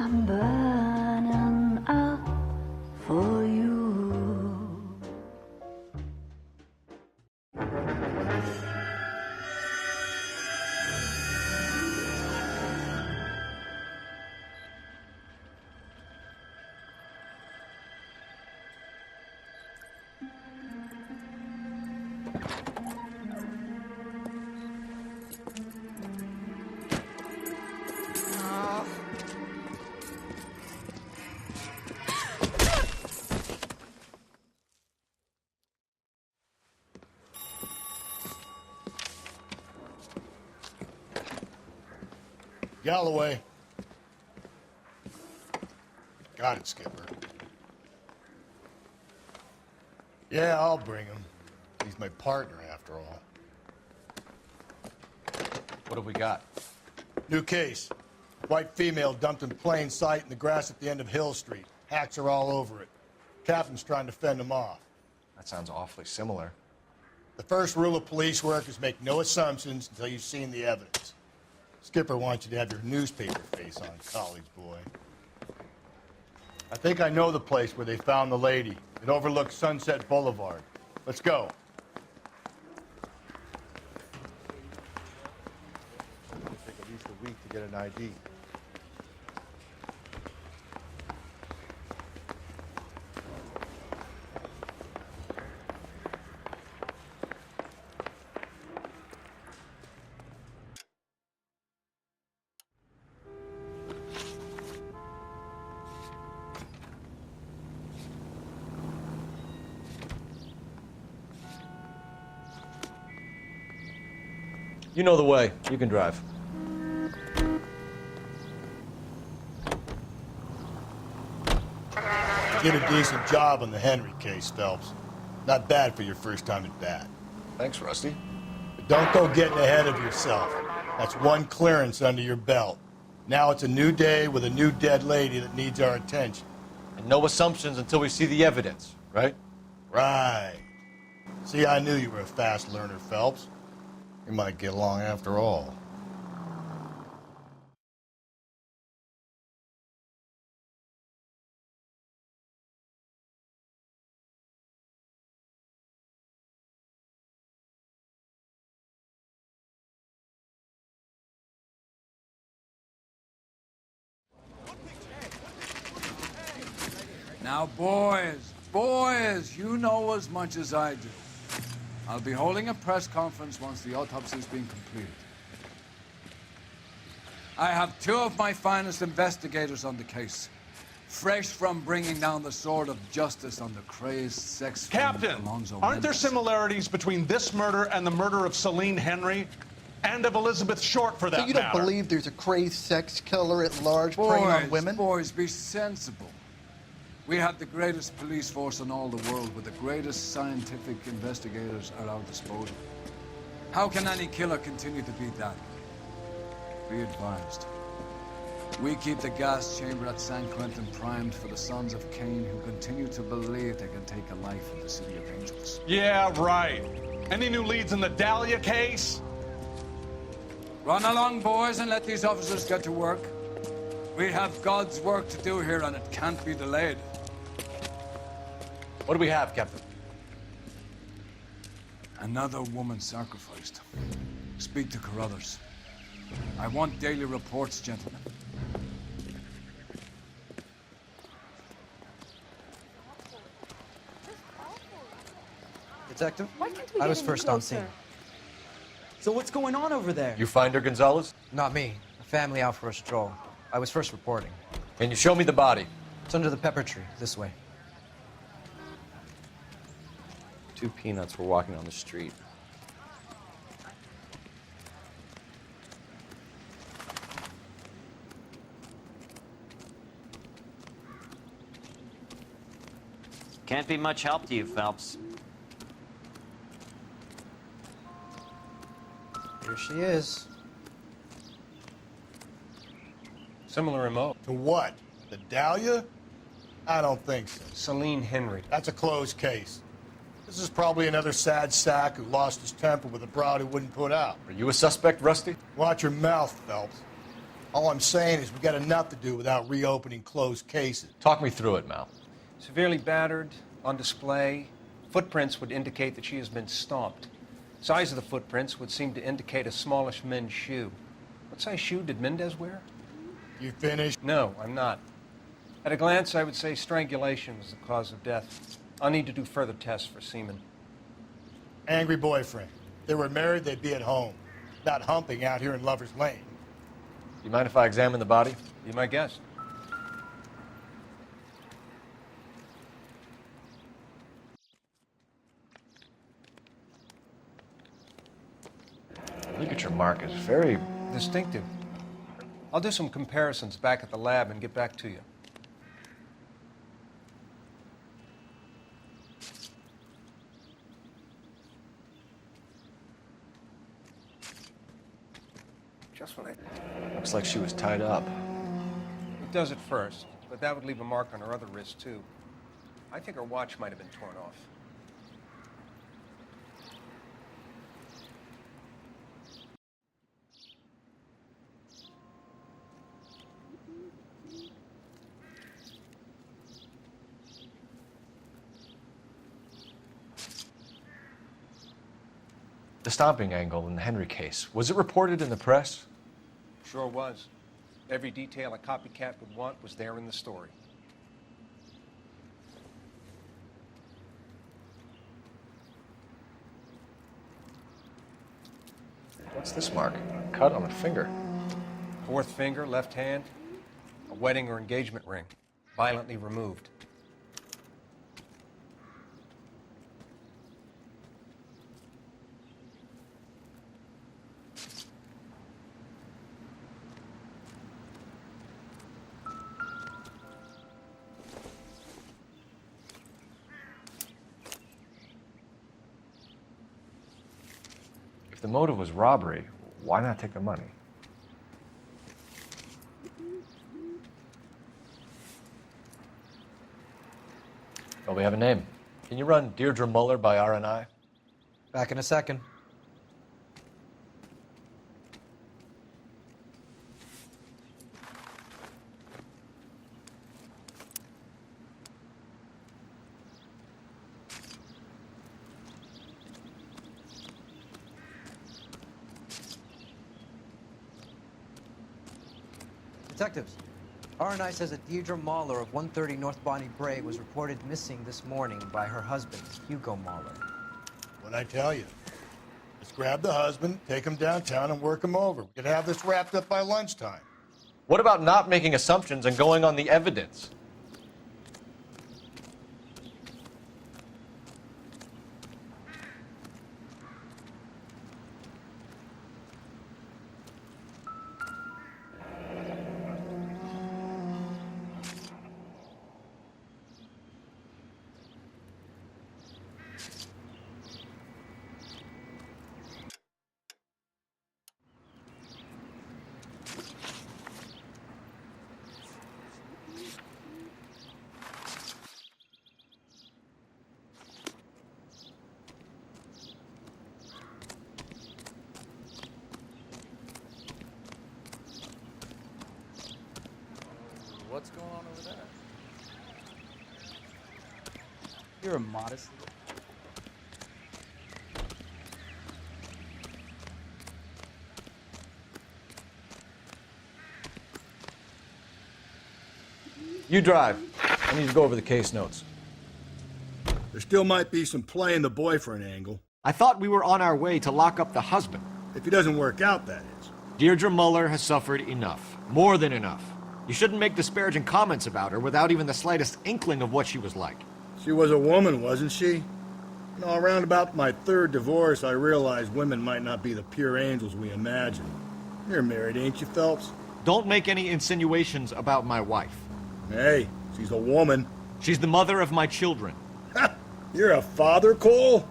I'm burning up for you. Galloway. Got it, Skipper. Yeah, I'll bring him. He's my partner, after all. What have we got? New case. White female dumped in plain sight in the grass at the end of Hill Street. Hacks are all over it. Captain's trying to fend them off. That sounds awfully similar. The first rule of police work is make no assumptions until you've seen the evidence. Skipper wants you to have your newspaper face on, college boy. I think I know the place where they found the lady. It overlooks Sunset Boulevard. Let's go. It'll take at least a week to get an ID. You know the way. You can drive. You did a decent job on the Henry case, Phelps. Not bad for your first time at bat. Thanks, Rusty. But don't go getting ahead of yourself. That's one clearance under your belt. Now it's a new day with a new dead lady that needs our attention. And no assumptions until we see the evidence, right? Right. See, I knew you were a fast learner, Phelps. We might get along after all. Now, boys, you know as much as I do. I'll be holding a press conference once the autopsy's been completed. I have two of my finest investigators on the case, fresh from bringing down the sword of justice on the crazed sex Captain, Alonzo aren't there Mendes. similarities between this murder and the murder of Celine Henry and of Elizabeth Short, for that So you don't matter? believe there's a crazed sex killer at large preying on women? Boys, be sensible. We have the greatest police force in all the world with the greatest scientific investigators at our disposal. How can any killer continue to beat that? Be advised. We keep the gas chamber at San Quentin primed for the sons of Cain who continue to believe they can take a life in the City of Angels. Yeah, right. Any new leads in the Dahlia case? Run along, boys, and let these officers get to work. We have God's work to do here, and it can't be delayed. What do we have, Captain? Another woman sacrificed. Speak to Carruthers. I want daily reports, gentlemen. Detective? I was first on scene. So what's going on over there? You find her, Gonzalez? Not me. A family out for a stroll. I was first reporting. Can you show me the body? It's under the pepper tree, this way. Two peanuts were walking on the street. Can't be much help to you, Phelps. Here she is. Similar remote. To what? The Dahlia? I don't think so. Celine Henry. That's a closed case. This is probably another sad sack who lost his temper with a broad who wouldn't put out. Are you a suspect, Rusty? Watch your mouth, Phelps. All I'm saying is we got enough to do without reopening closed cases. Talk me through it, Mal. Severely battered, on display. Footprints would indicate that she has been stomped. Size of the footprints would seem to indicate a smallish men's shoe. What size shoe did Mendez wear? You finished? No, I'm not. At a glance, I would say strangulation was the cause of death. I'll need to do further tests for semen. Angry boyfriend. If they were married, they'd be at home, not humping out here in Lover's Lane. You mind if I examine the body? Be my guest. Ligature mark is very... Distinctive. I'll do some comparisons back at the lab and get back to you. Just when I... Looks like she was tied up. It does at first, but that would leave a mark on her other wrist, too. I think her watch might have been torn off. The stomping angle in the Henry case, was it reported in the press? Sure was. Every detail a copycat would want was there in the story. What's this mark? Cut on a finger. Fourth finger, left hand, a wedding or engagement ring, violently removed. If the motive was robbery, why not take the money? Well, we have a name. Can you run Deirdre Muller by RNI? Back in a second. Detectives, RNI says that Deirdre Mahler of 130 North Bonnie Brae was reported missing this morning by her husband, Hugo Mahler. What'd I tell you? Let's grab the husband, take him downtown, and work him over. We could have this wrapped up by lunchtime. What about not making assumptions and going on the evidence? What's going on over there? You're a modest. You drive. I need to go over the case notes. There still might be some playing the boyfriend angle. I thought we were on our way to lock up the husband. If he doesn't work out, that is. Deirdre Muller has suffered enough. More than enough. You shouldn't make disparaging comments about her without even the slightest inkling of what she was like. She was a woman, wasn't she? You know, around about my third divorce, I realized women might not be the pure angels we imagine. You're married, ain't you, Phelps? Don't make any insinuations about my wife. Hey, she's a woman. She's the mother of my children. You're a father, Cole?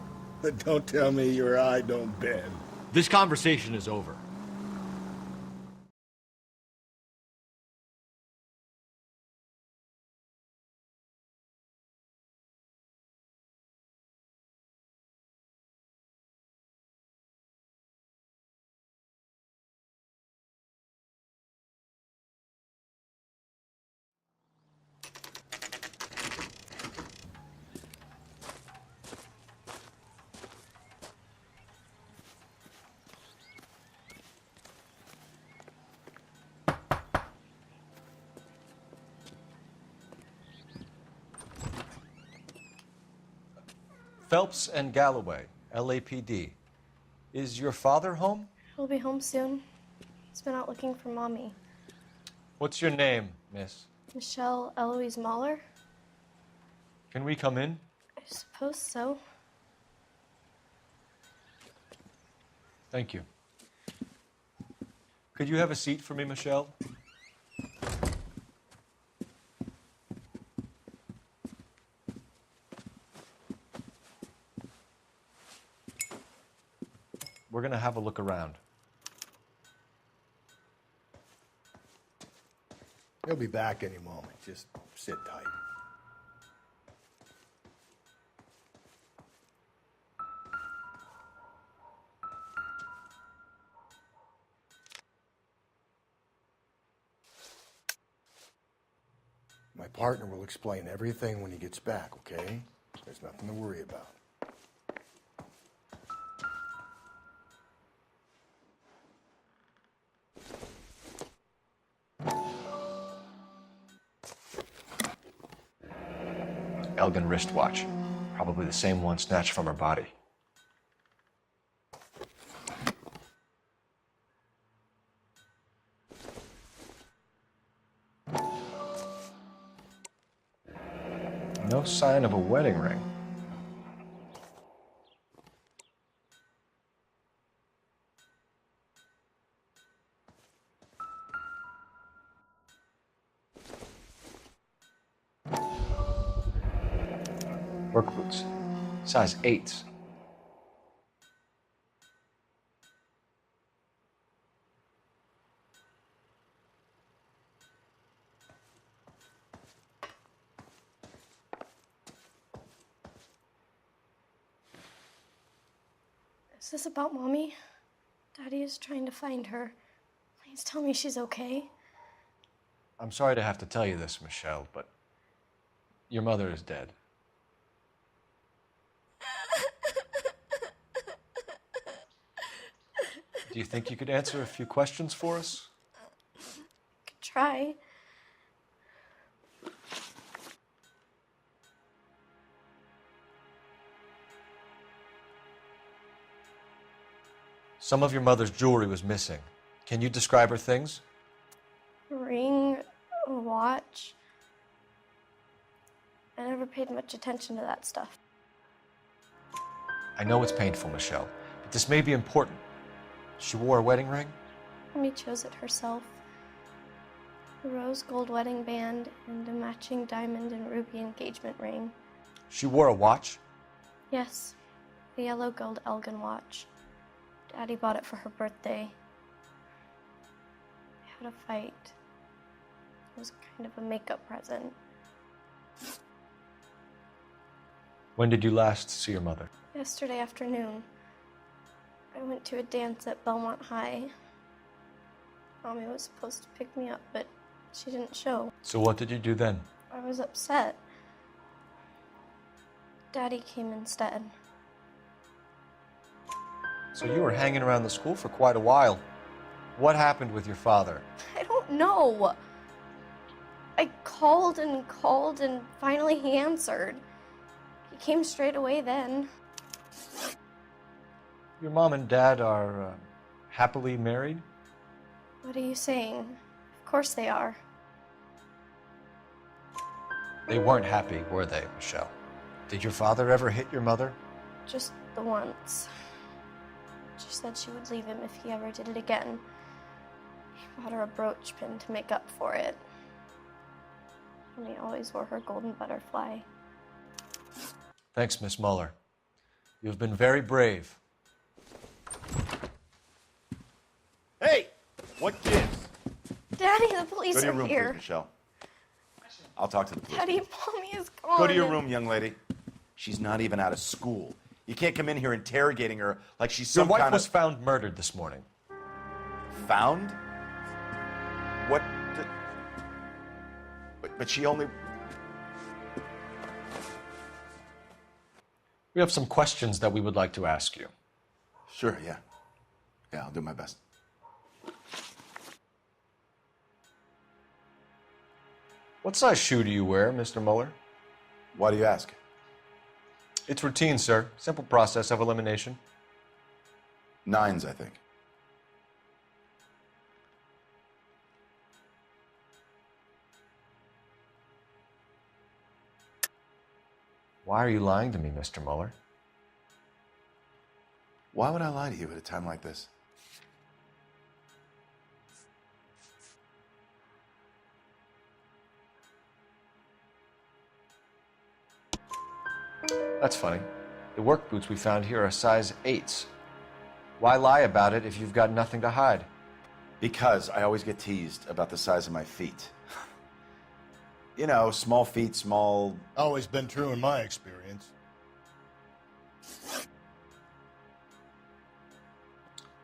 Don't tell me your eye don't bend. This conversation is over. Phelps and Galloway, LAPD. Is your father home? He'll be home soon. He's been out looking for Mommy. What's your name, miss? Michelle Eloise Mahler? Can we come in? I suppose so. Thank you. Could you have a seat for me, Michelle? We're going to have a look around. He'll be back any moment. Just sit tight. My partner will explain everything when he gets back, okay? There's nothing to worry about. Elgin wristwatch. Probably the same one snatched from her body. No sign of a wedding ring. Work boots, size 8s. Is this about Mommy? Daddy is trying to find her. Please tell me she's okay. I'm sorry to have to tell you this, Michelle, but your mother is dead. Do you think you could answer a few questions for us? Could try. Some of your mother's jewelry was missing. Can you describe her things? A ring, a watch. I never paid much attention to that stuff. I know it's painful, Michelle, but this may be important. She wore a wedding ring? Mommy chose it herself. A rose gold wedding band and a matching diamond and ruby engagement ring. She wore a watch? Yes, a yellow gold Elgin watch. Daddy bought it for her birthday. They had a fight. It was kind of a makeup present. When did you last see your mother? Yesterday afternoon, I went to a dance at Belmont High. Mommy was supposed to pick me up, but she didn't show. So what did you do then? I was upset. Daddy came instead. So you were hanging around the school for quite a while. What happened with your father? I don't know. I called and finally he answered. He came straight away then. Your mom and dad are happily married? What are you saying? Of course they are. They weren't happy, were they, Michelle? Did your father ever hit your mother? Just the once. She said she would leave him if he ever did it again. He bought her a brooch pin to make up for it. And he always wore her golden butterfly. Thanks, Miss Muller. You've been very brave. Hey! What gives? Daddy, the police Go to your are room, here. please, Michelle. I'll talk to the police. Daddy, Mommy is gone. Go to your room, young lady. She's not even out of school. You can't come in here interrogating her like she's Your some wife kind was of... found murdered this morning. Found? What? But she only... We have some questions that we would like to ask you. Sure, yeah. Yeah, I'll do my best. What size shoe do you wear, Mr. Muller? Why do you ask? It's routine, sir. Simple process of elimination. 9s, I think. Why are you lying to me, Mr. Mueller? Why would I lie to you at a time like this? That's funny. The work boots we found here are size 8s. Why lie about it if you've got nothing to hide? Because I always get teased about the size of my feet. You know, small feet, small... Always been true in my experience.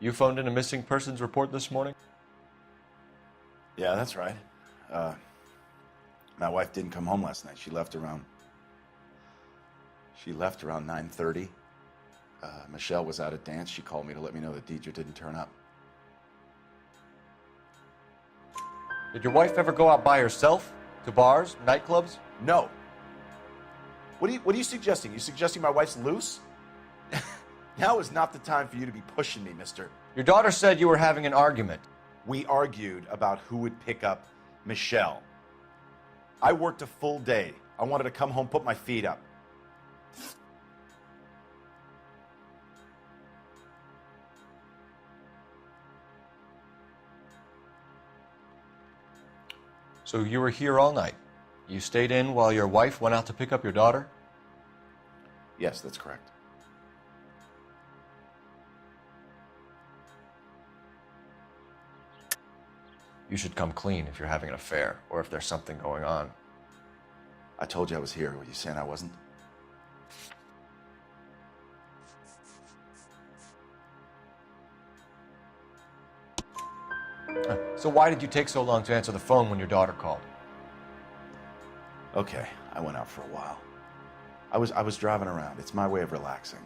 You phoned in a missing persons report this morning? Yeah, that's right. My wife didn't come home last night. She left around 9:30. Michelle was out at dance. She called me to let me know that Deidre didn't turn up. Did your wife ever go out by herself? To bars, nightclubs? No. What are you suggesting? You suggesting my wife's loose? Now is not the time for you to be pushing me, mister. Your daughter said you were having an argument. We argued about who would pick up Michelle. I worked a full day. I wanted to come home, put my feet up. So you were here all night. You stayed in while your wife went out to pick up your daughter? Yes, that's correct. You should come clean if you're having an affair or if there's something going on. I told you I was here. Were you saying I wasn't? So why did you take so long to answer the phone when your daughter called? Okay, I went out for a while. I was driving around. It's my way of relaxing.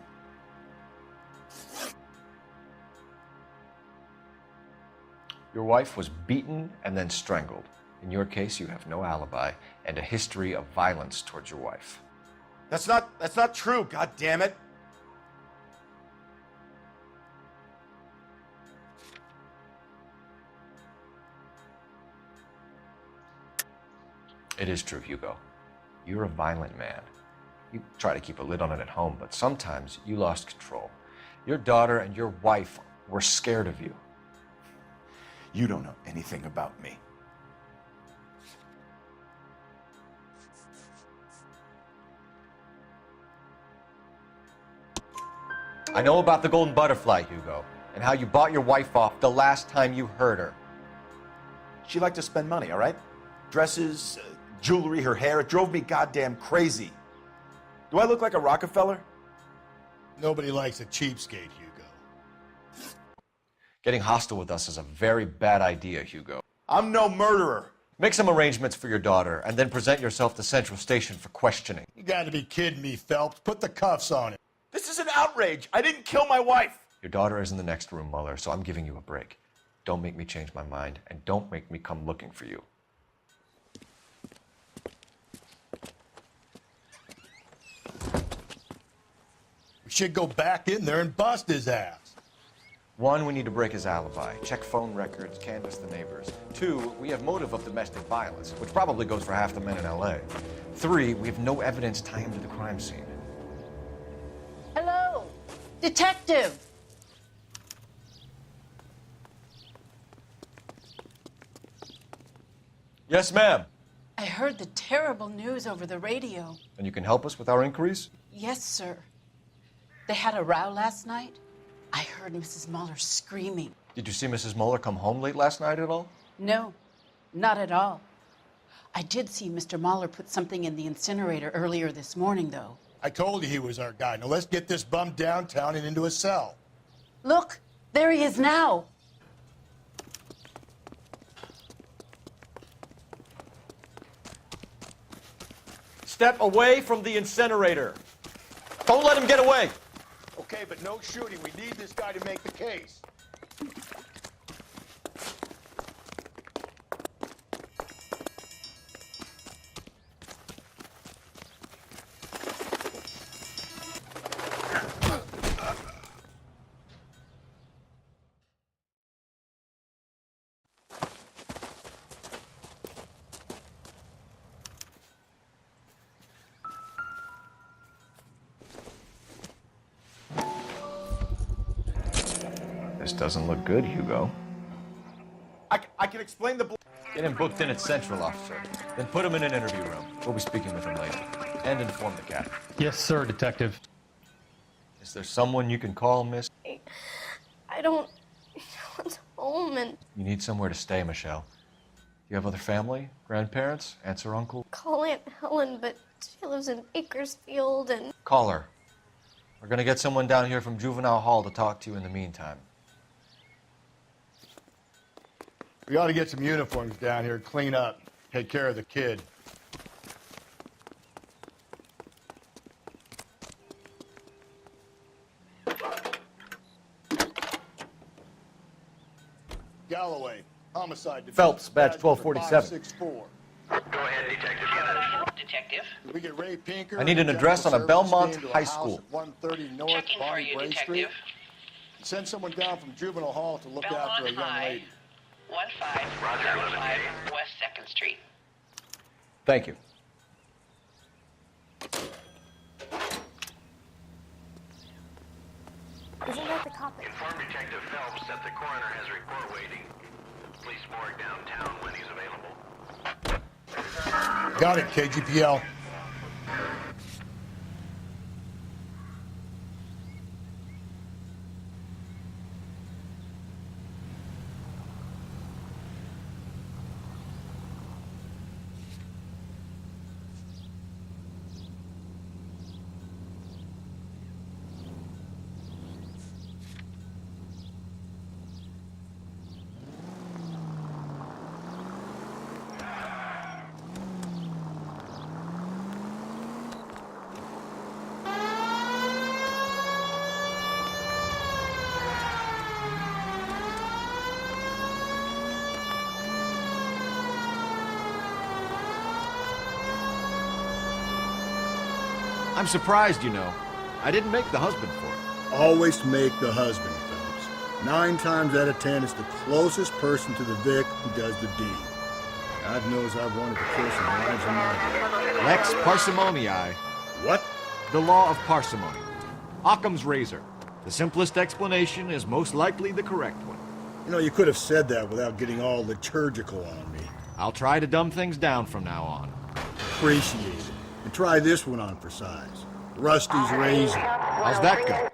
Your wife was beaten and then strangled. In your case, you have no alibi and a history of violence towards your wife. That's not true, God damn it. It is true, Hugo. You're a violent man. You try to keep a lid on it at home, but sometimes you lost control. Your daughter and your wife were scared of you. You don't know anything about me. I know about the golden butterfly, Hugo, and how you bought your wife off the last time you heard her. She liked to spend money, all right? Dresses, jewelry, her hair. It drove me goddamn crazy. Do I look like a Rockefeller? Nobody likes a cheapskate, Hugo. Getting hostile with us is a very bad idea, Hugo. I'm no murderer. Make some arrangements for your daughter, and then present yourself to Central Station for questioning. You gotta be kidding me, Phelps. Put the cuffs on him. This is an outrage. I didn't kill my wife. Your daughter is in the next room, Mueller, so I'm giving you a break. Don't make me change my mind, and don't make me come looking for you. We should go back in there and bust his ass. 1, we need to break his alibi. Check phone records, canvass the neighbors. 2, we have motive of domestic violence, which probably goes for half the men in L.A. 3, we have no evidence tying him to the crime scene. Hello, detective. Yes, ma'am. I heard the terrible news over the radio. And you can help us with our inquiries? Yes, sir. They had a row last night. I heard Mrs. Mueller screaming. Did you see Mrs. Mueller come home late last night at all? No, not at all. I did see Mr. Mueller put something in the incinerator earlier this morning, though. I told you he was our guy. Now let's get this bum downtown and into a cell. Look, there he is now. Step away from the incinerator. Don't let him get away. Okay, but no shooting. We need this guy to make the case. This doesn't look good, Hugo. I can explain the... Get him booked in at Central, officer. Then put him in an interview room. We'll be speaking with him later. And inform the captain. Yes, sir, Detective. Is there someone you can call, miss? I don't want home and You need somewhere to stay, Michelle. Do you have other family? Grandparents? Aunts or uncle? call Aunt Helen, but she lives in Bakersfield and Call her. We're gonna get someone down here from Juvenile Hall to talk to you in the meantime. We ought to get some uniforms down here, clean up, take care of the kid. Galloway, homicide division. Phelps, badge 1247. 564. Go ahead, Detective. Detective. Did we get Ray Pinker? I need an address on a Belmont High School. 130 North Checking for Bonnie you, Bray Detective. Street. Send someone down from Juvenile Hall to look Belmont after a young High. lady. 1575 West 2nd Street. Thank you. isn't that the cop? Inform Detective Phelps that the coroner has a report waiting. Police morgue downtown when he's available. Got it, KGPL. I'm surprised, you know. I didn't make the husband for it. Always make the husband, Phelps. 9 times out of 10, it's the closest person to the Vic who does the deed. God knows I've wanted to kill some lives in my day. Lex parsimoniae. What? The law of parsimony. Occam's razor. The simplest explanation is most likely the correct one. You know, you could have said that without getting all liturgical on me. I'll try to dumb things down from now on. Appreciate it. And try this one on for size. Rusty's Razor. How's that go?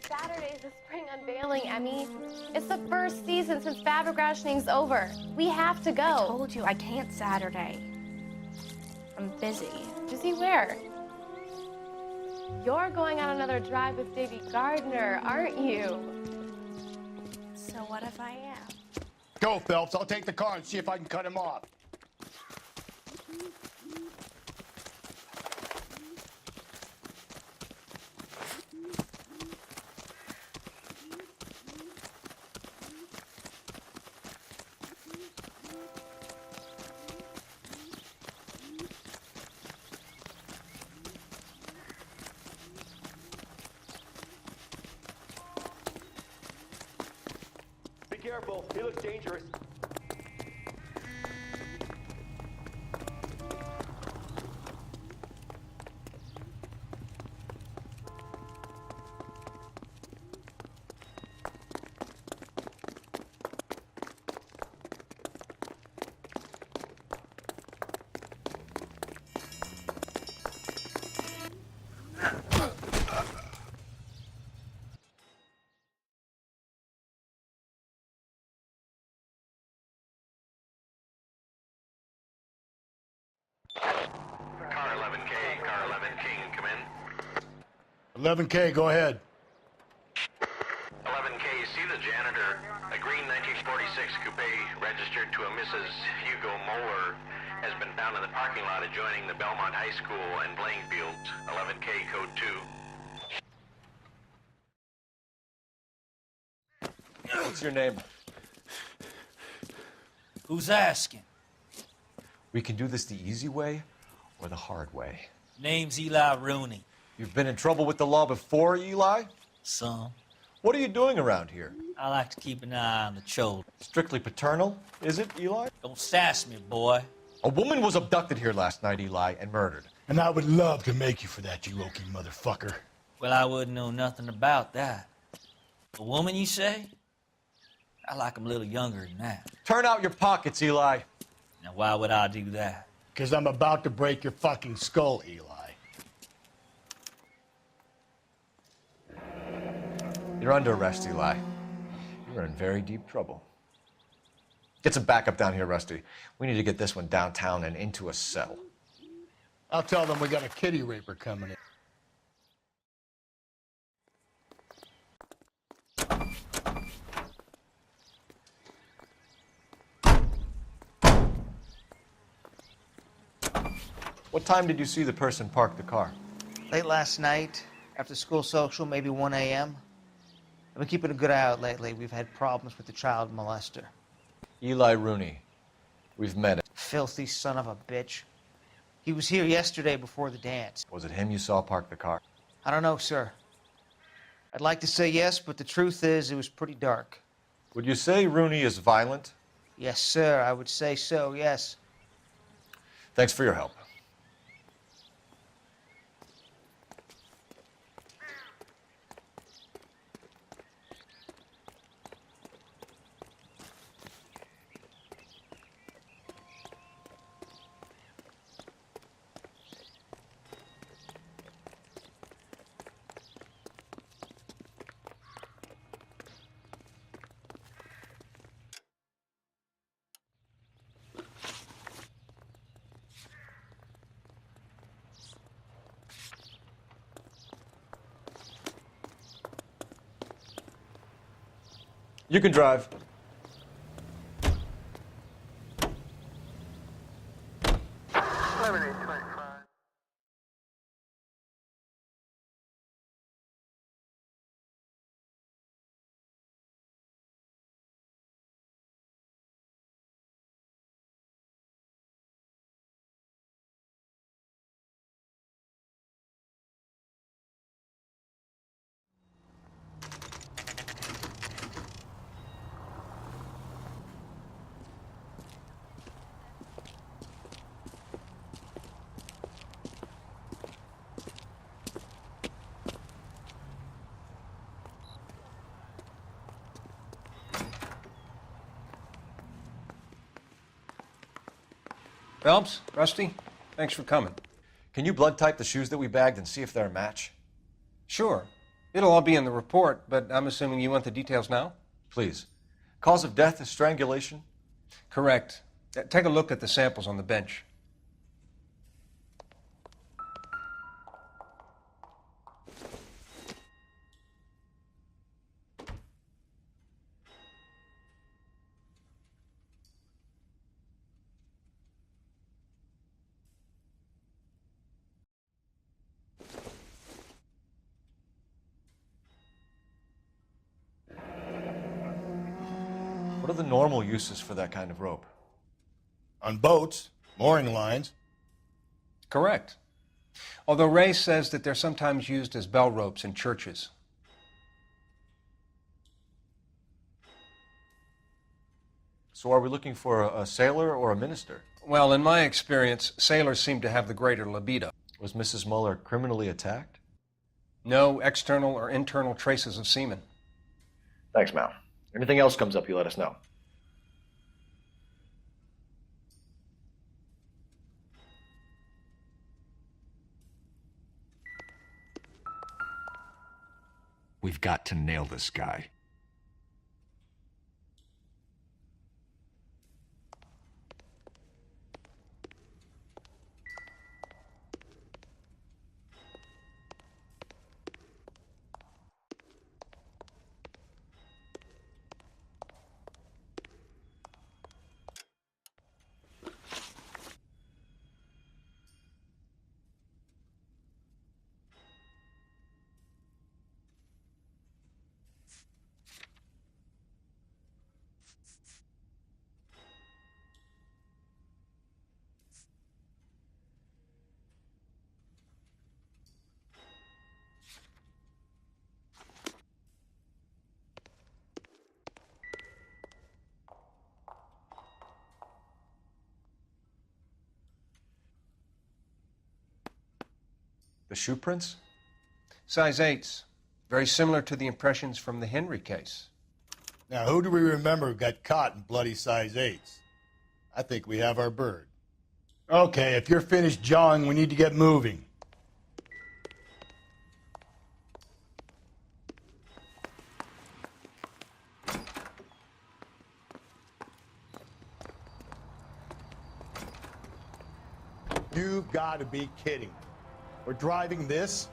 Saturday's the spring unveiling, Emmy. It's the first season since fabric rationing's over. We have to go. I told you I can't Saturday. I'm busy. Busy where? You're going on another drive with Davy Gardner, aren't you? So what if I am? Go, Phelps. I'll take the car and see if I can cut him off. Be careful. He looks dangerous. Car 11K, Car 11 King, come in. 11K, go ahead. 11K, see the janitor. A green 1946 coupe registered to a Mrs. Hugo Moeller has been found in the parking lot adjoining the Belmont High School and playing fields. 11K, code 2. What's your name? Who's asking? We can do this the easy way or the hard way. Name's Eli Rooney. You've been in trouble with the law before, Eli? Some. What are you doing around here? I like to keep an eye on the children. Strictly paternal, is it, Eli? Don't sass me, boy. A woman was abducted here last night, Eli, and murdered. And I would love to make you for that, you oaky motherfucker. Well, I wouldn't know nothing about that. A woman, you say? I like them a little younger than that. Turn out your pockets, Eli. Now, why would I do that? Because I'm about to break your fucking skull, Eli. You're under arrest, Eli. You're in very deep trouble. Get some backup down here, Rusty. We need to get this one downtown and into a cell. I'll tell them we got a kitty raper coming in. What time did you see the person park the car? Late last night, after school social, maybe 1 a.m. I've been keeping a good eye out lately. We've had problems with the child molester. Eli Rooney. We've met him. Filthy son of a bitch. He was here yesterday before the dance. Was it him you saw park the car? I don't know, sir. I'd like to say yes, but the truth is it was pretty dark. Would you say Rooney is violent? Yes, sir. I would say so, yes. Thanks for your help. You can drive. Phelps, Rusty, thanks for coming. Can you blood type the shoes that we bagged and see if they're a match? Sure. It'll all be in the report, but I'm assuming you want the details now? Please. Cause of death is strangulation? Correct. Take a look at the samples on the bench. What are the normal uses for that kind of rope? On boats, mooring lines. Correct. Although Ray says that they're sometimes used as bell ropes in churches. So are we looking for a sailor or a minister? Well, in my experience, sailors seem to have the greater libido. Was Mrs. Muller criminally attacked? No external or internal traces of semen. Thanks, Mal. Anything else comes up, you let us know. We've got to nail this guy. The shoe prints? Size 8s. Very similar to the impressions from the Henry case. Now, who do we remember got caught in bloody size 8s? I think we have our bird. Okay, if you're finished jawing, we need to get moving. You've got to be kidding. We're driving this?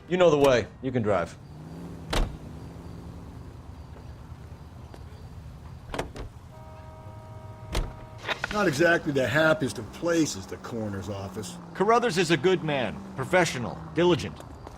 You know the way. You can drive. Not exactly the happiest of places, the coroner's office. Carruthers is a good man, professional, diligent.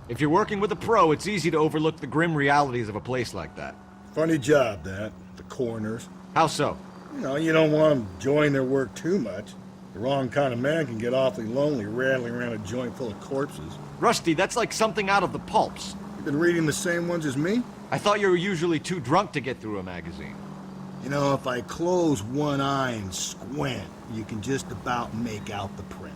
If you're working with a pro, it's easy to overlook the grim realities of a place like that. Funny job, that. The coroner's. How so? You don't want them enjoying their work too much. The wrong kind of man can get awfully lonely rattling around a joint full of corpses. Rusty, that's like something out of the pulps. You've been reading the same ones as me? I thought you were usually too drunk to get through a magazine. If I close one eye and squint, you can just about make out the print.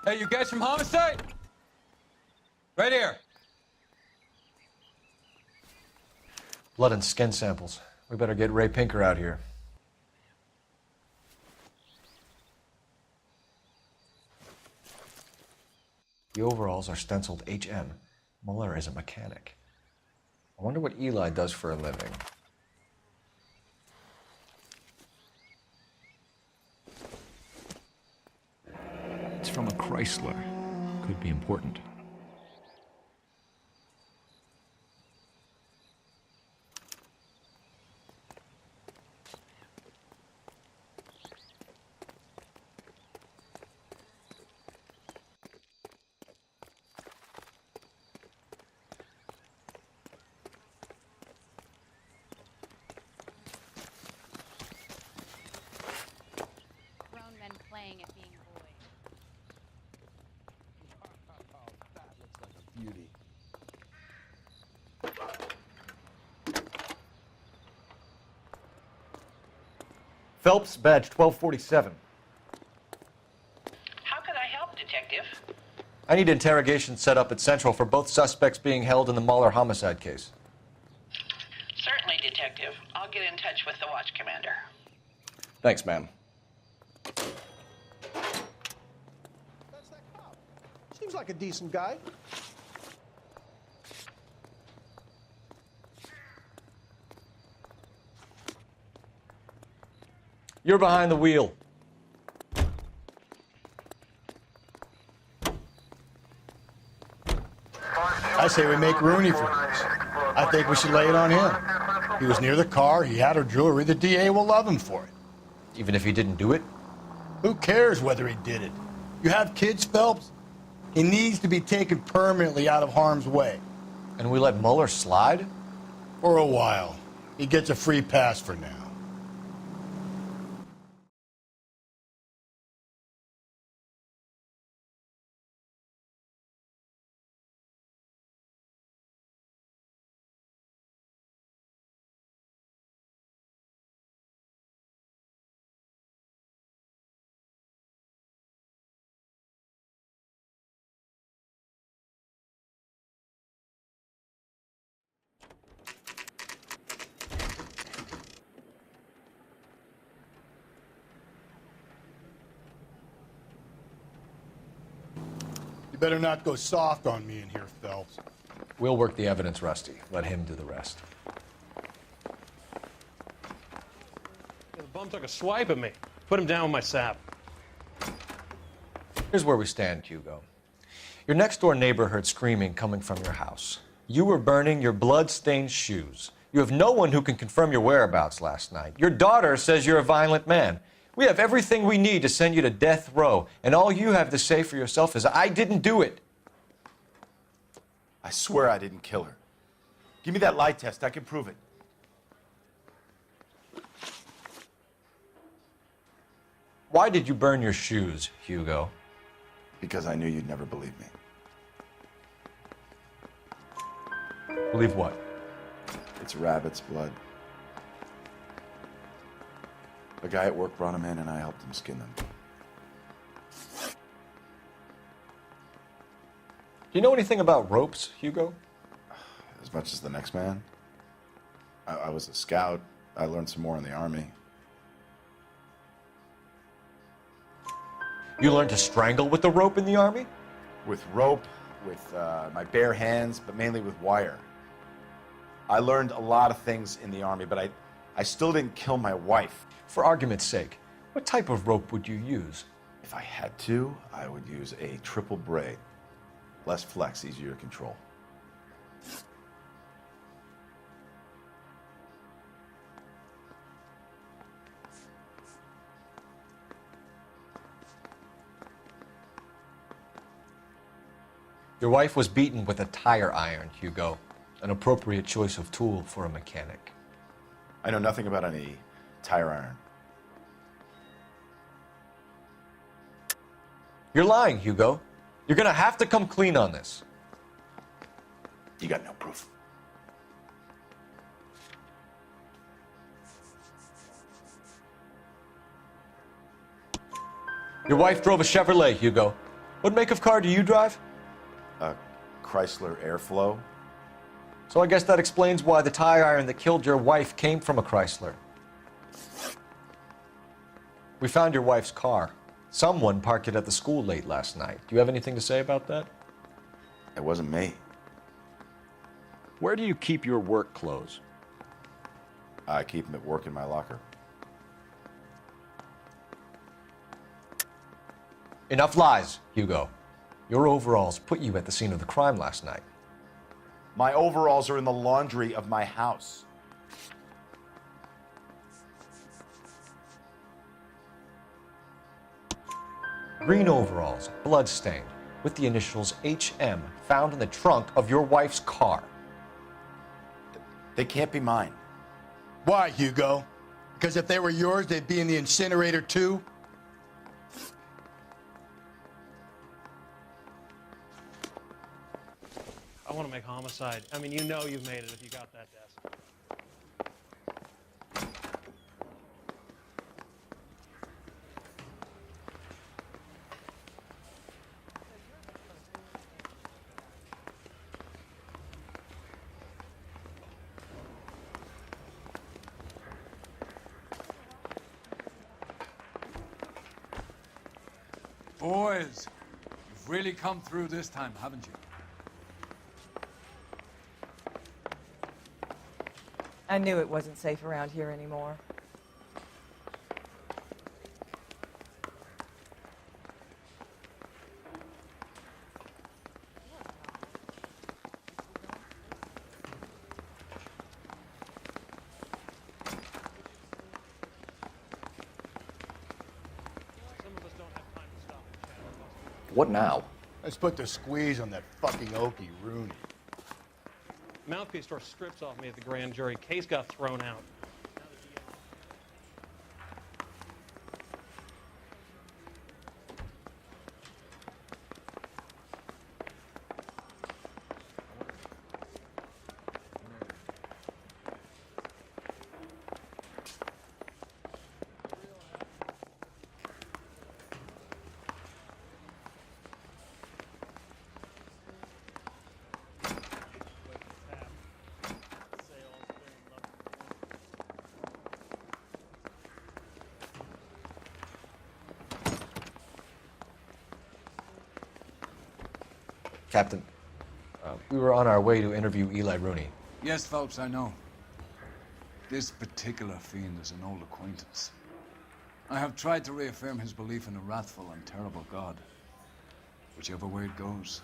Hey, you guys from Homicide? Right here. Blood and skin samples. We better get Ray Pinker out here. The overalls are stenciled HM. Muller is a mechanic. I wonder what Eli does for a living. It's from a Chrysler. Could be important. Playing at being boys. That looks like a beauty. Phelps, badge 1247. How could I help, Detective? I need interrogation set up at Central for both suspects being held in the Muller homicide case. Certainly, Detective. I'll get in touch with the watch commander. Thanks, ma'am. Seems like a decent guy. You're behind the wheel. I say we make Rooney for this. I think we should lay it on him. He was near the car, he had her jewelry, the DA will love him for it. Even if he didn't do it? Who cares whether he did it? You have kids, Phelps? He needs to be taken permanently out of harm's way. And we let Muller slide? For a while. He gets a free pass for now. You better not go soft on me in here, Phelps. We'll work the evidence, Rusty. Let him do the rest. The bum took a swipe at me. Put him down with my sap. Here's where we stand, Hugo. Your next-door neighbor heard screaming coming from your house. You were burning your blood-stained shoes. You have no one who can confirm your whereabouts last night. Your daughter says you're a violent man. We have everything we need to send you to death row, and all you have to say for yourself is, I didn't do it. I swear I didn't kill her. Give me that lie test. I can prove it. Why did you burn your shoes, Hugo? Because I knew you'd never believe me. Believe what? It's rabbit's blood. A guy at work brought them in and I helped him skin them. Do you know anything about ropes, Hugo? As much as the next man. I was a scout. I learned some more in the Army. You learned to strangle with the rope in the Army? With rope, with my bare hands, but mainly with wire. I learned a lot of things in the Army, but I still didn't kill my wife. For argument's sake, what type of rope would you use? If I had to, I would use a triple braid. Less flex, easier to control. Your wife was beaten with a tire iron, Hugo. An appropriate choice of tool for a mechanic. I know nothing about any tire iron. You're lying, Hugo. You're gonna have to come clean on this. You got no proof. Your wife drove a Chevrolet, Hugo. What make of car do you drive? A Chrysler Airflow. So I guess that explains why the tire iron that killed your wife came from a Chrysler. We found your wife's car. Someone parked it at the school late last night. Do you have anything to say about that? It wasn't me. Where do you keep your work clothes? I keep them at work in my locker. Enough lies, Hugo. Your overalls put you at the scene of the crime last night. My overalls are in the laundry of my house. Green overalls, blood-stained, with the initials HM found in the trunk of your wife's car. They can't be mine. Why, Hugo? Because if they were yours, they'd be in the incinerator too? I want to make homicide. I mean, you know you've made it if you got that desk. Boys, you've really come through this time, haven't you? I knew it wasn't safe around here anymore. What now? Let's put the squeeze on that fucking Okie Rooney. Mouthpiece tore strips off me at the grand jury. Case got thrown out. Captain, we were on our way to interview Eli Rooney. Yes, Phelps, I know. This particular fiend is an old acquaintance. I have tried to reaffirm his belief in a wrathful and terrible God. Whichever way it goes,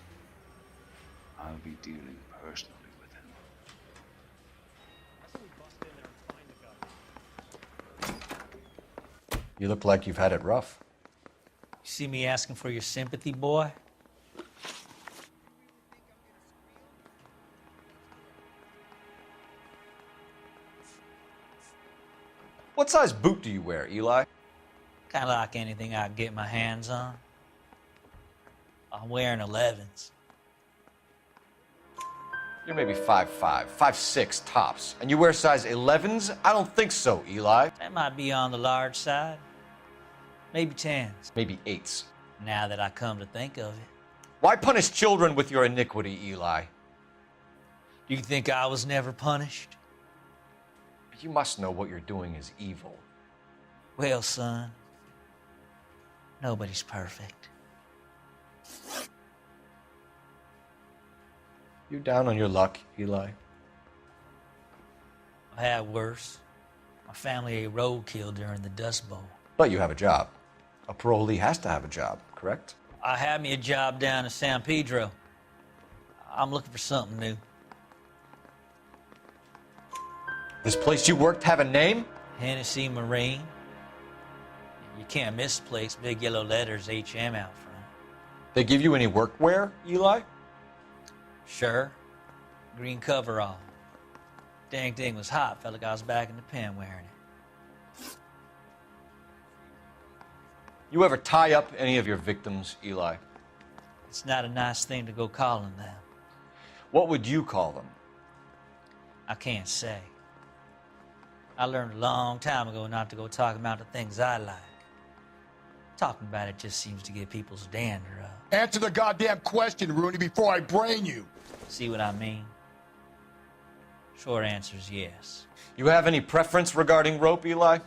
I'll be dealing personally with him. You look like you've had it rough. You see me asking for your sympathy, boy? What size boot do you wear, Eli? Kind of like anything I can get my hands on. I'm wearing 11s. You're maybe 5'5", 5'6" tops, and you wear size 11s? I don't think so, Eli. That might be on the large side. Maybe 10s. Maybe 8s. Now that I come to think of it. Why punish children with your iniquity, Eli? Do you think I was never punished? You must know what you're doing is evil. Well, son, nobody's perfect. You down on your luck, Eli? I had worse. My family ate roadkill during the Dust Bowl. But you have a job. A parolee has to have a job, correct? I had me a job down in San Pedro. I'm looking for something new. This place you worked have a name? Hennessy Marine. You can't misplace big yellow letters HM out front. They give you any workwear, Eli? Sure. Green coverall. Dang thing was hot. Felt like I was back in the pen wearing it. You ever tie up any of your victims, Eli? It's not a nice thing to go calling them. What would you call them? I can't say. I learned a long time ago not to go talking about the things I like. Talking about it just seems to get people's dander up. Answer the goddamn question, Rooney, before I brain you. See what I mean? Short answer is yes. You have any preference regarding rope, Eli?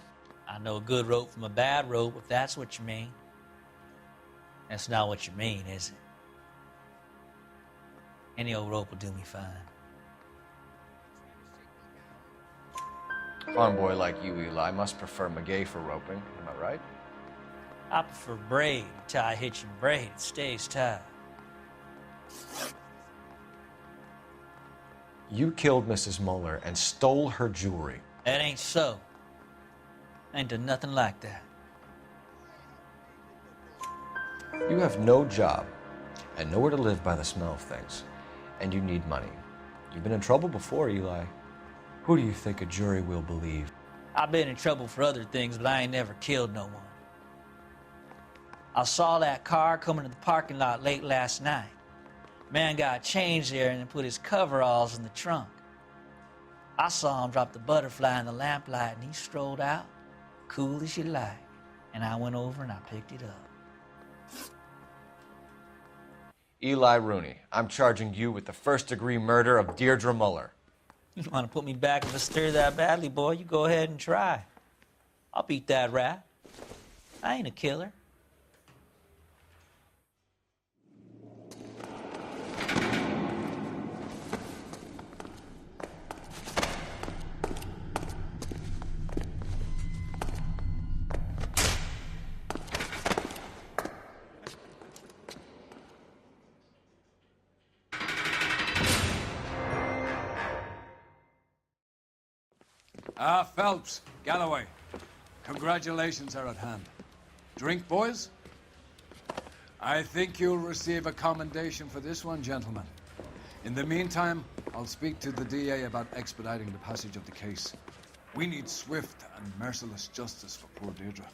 I know a good rope from a bad rope, if that's what you mean. That's not what you mean, is it? Any old rope will do me fine. Farm boy like you, Eli, must prefer Magay for roping. Am I right? I prefer braid. Tie, hitch, and braid. It stays tied. You killed Mrs. Muller and stole her jewelry. That ain't so. I ain't done nothing like that. You have no job and nowhere to live by the smell of things. And you need money. You've been in trouble before, Eli. Who do you think a jury will believe? I've been in trouble for other things, but I ain't never killed no one. I saw that car coming to the parking lot late last night. Man got changed there and then put his coveralls in the trunk. I saw him drop the butterfly in the lamplight and he strolled out, cool as you like. And I went over and I picked it up. Eli Rooney, I'm charging you with the first-degree murder of Deirdre Muller. You want to put me back in the stir that badly, boy? You go ahead and try. I'll beat that rat. I ain't a killer. Phelps, Galloway, congratulations are at hand. Drink, boys? I think you'll receive a commendation for this one, gentlemen. In the meantime, I'll speak to the DA about expediting the passage of the case. We need swift and merciless justice for poor Deirdre.